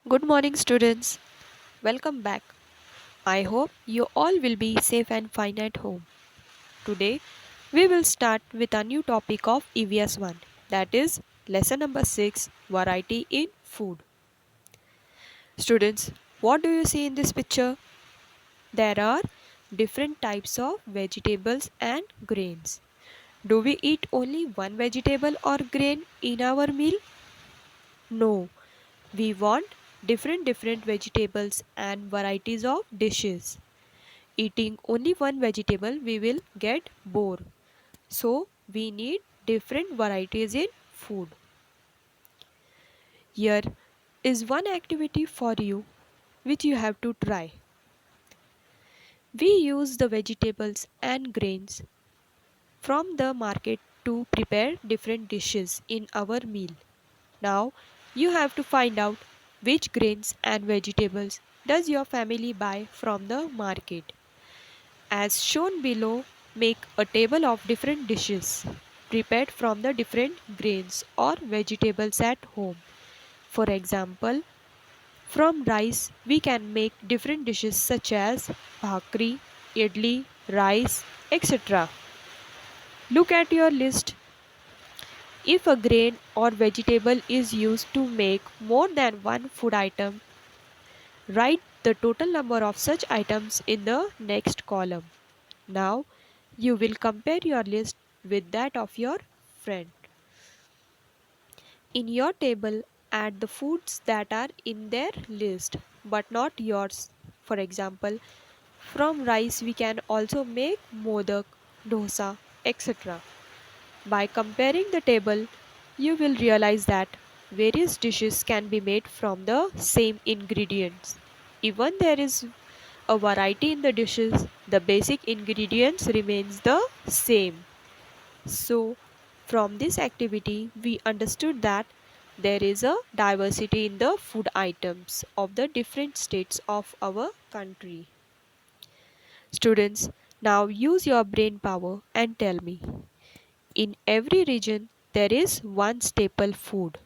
Good morning, students. Welcome back. I hope you all will be safe and fine at home. Today, we will start with a new topic of EVS 1, that is, lesson number 6, variety in food. Students, what do you see in this picture? There are different types of vegetables and grains. Do we eat only one vegetable or grain in our meal? No, we want different vegetables and varieties of dishes. Eating only one vegetable we will get bored. So we need different varieties in food. Here is one activity for you which you have to try. We use the vegetables and grains from the market to prepare different dishes in our meal. Now you have to find out which grains and vegetables does your family buy from the market. As shown below, make a table of different dishes prepared from the different grains or vegetables at home. For example, from rice we can make different dishes such as bhakri, idli, rice, etc. Look at your list. If a grain or vegetable is used to make more than one food item, write the total number of such items in the next column. Now, you will compare your list with that of your friend. In your table, add the foods that are in their list but not yours. For example, from rice we can also make modak, dosa, etc. By comparing the table, you will realize that various dishes can be made from the same ingredients. Even there is a variety in the dishes, the basic ingredients remains the same. So, from this activity, we understood that there is a diversity in the food items of the different states of our country. Students, now use your brain power and tell me. In every region, there is one staple food.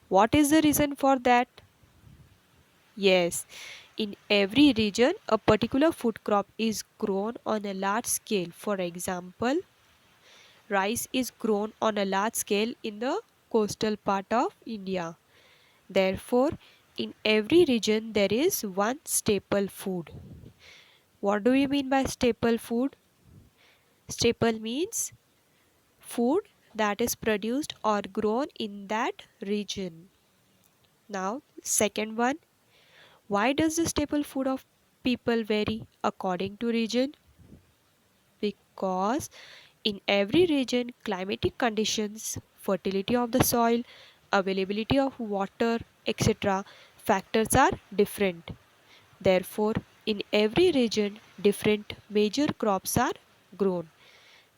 What is the reason for that? Yes, in every region, a particular food crop is grown on a large scale. For example, rice is grown on a large scale in the coastal part of India. Therefore, in every region there is one staple food. What do we mean by staple food? Staple means food that is produced or grown in that region. Now, second one, why does the staple food of people vary according to region? Because in every region, climatic conditions, fertility of the soil, availability of water, etc., factors are different. Therefore, in every region, different major crops are grown.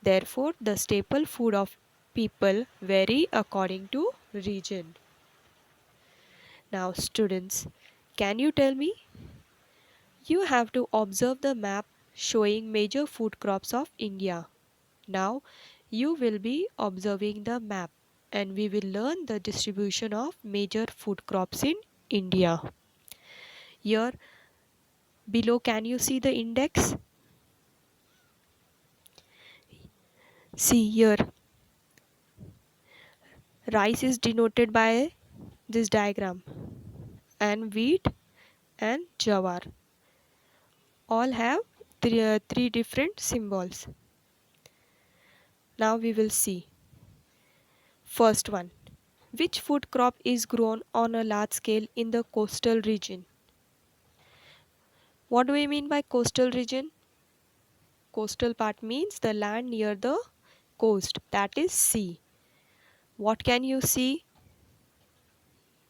Therefore, the staple food of people vary according to region. Now, students, can you tell me? You have to observe the map showing major food crops of India. Now you will be observing the map and we will learn the distribution of major food crops in India. Here below, can you see the index? See here, rice is denoted by this diagram and wheat and jawar all have three different symbols. Now we will see. First one, which food crop is grown on a large scale in the coastal region? What do we mean by coastal region? Coastal part means the land near the coast, that is sea. What can you see?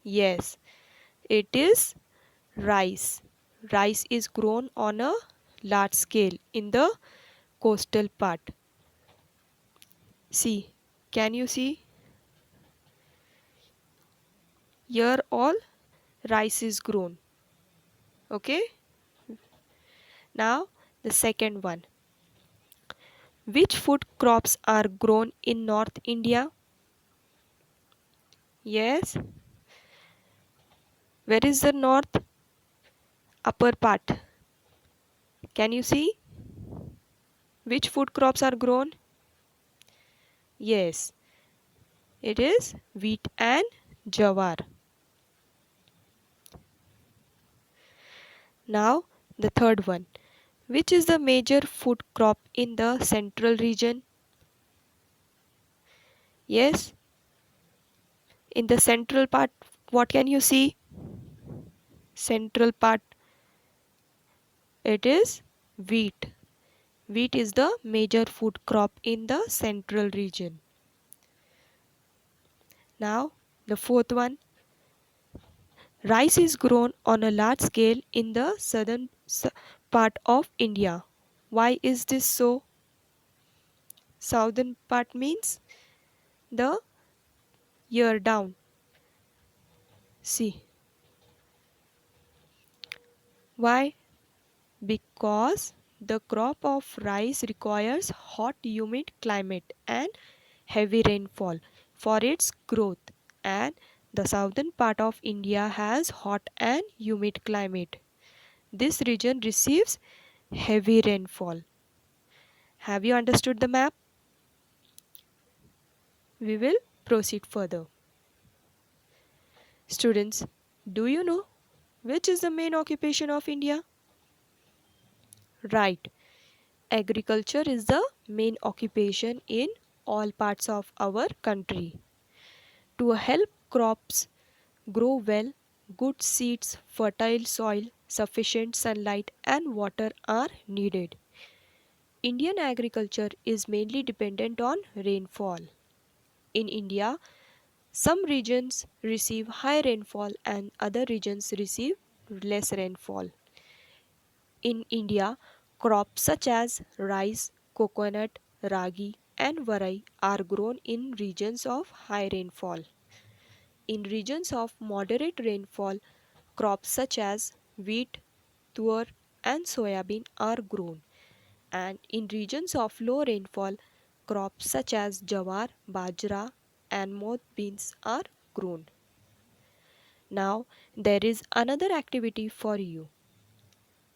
Yes, it is rice. Rice is grown on a large scale in the coastal part. See, can you see? Here all rice is grown. Okay? Now the second one. Which food crops are grown in North India? Yes, Where is the north upper part? Can you see which food crops are grown? Yes, it is wheat and jawar. Now, the third one. Which is the major food crop in the central region? Yes, in the central part, what can you see? Central part, it is wheat. Wheat is the major food crop in the central region. Now, the fourth one. Rice is grown on a large scale in the southern part of India. Why is this so? Southern part means the year down. See, why? Because the crop of rice requires hot humid climate and heavy rainfall for its growth, and the southern part of India has hot and humid climate. This region receives heavy rainfall. Have you understood the map? We will proceed further. Students, do you know which is the main occupation of India? Right, agriculture is the main occupation in all parts of our country. To help crops grow well, good seeds, fertile soil, sufficient sunlight, and water are needed. Indian agriculture is mainly dependent on rainfall. In India, some regions receive high rainfall and other regions receive less rainfall. In India, crops such as rice, coconut, ragi, and varai are grown in regions of high rainfall. In regions of moderate rainfall, crops such as wheat, tur, and soybean are grown. And in regions of low rainfall, crops such as jawar, bajra, and moth beans are grown. Now, there is another activity for you.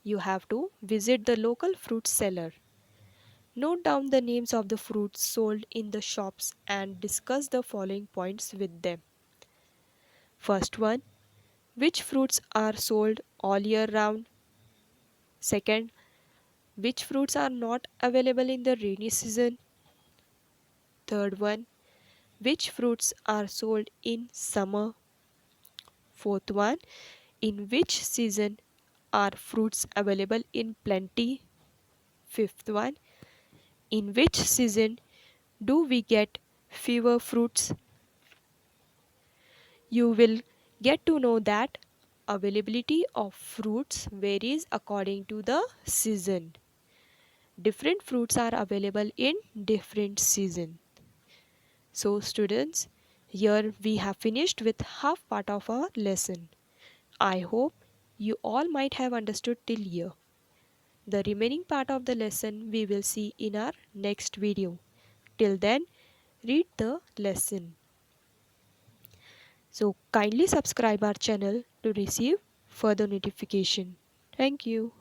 You have to visit the local fruit seller. Note down the names of the fruits sold in the shops and discuss the following points with them. First one, which fruits are sold all year round? Second, which fruits are not available in the rainy season? Third one, which fruits are sold in summer? Fourth one, in which season are fruits available in plenty? Fifth one, in which season do we get fewer fruits? You will get to know that availability of fruits varies according to the season. Different fruits are available in different season. So students, here we have finished with half part of our lesson. I hope you all might have understood till here. The remaining part of the lesson we will see in our next video. Till then, read the lesson. So kindly subscribe our channel to receive further notification. Thank you.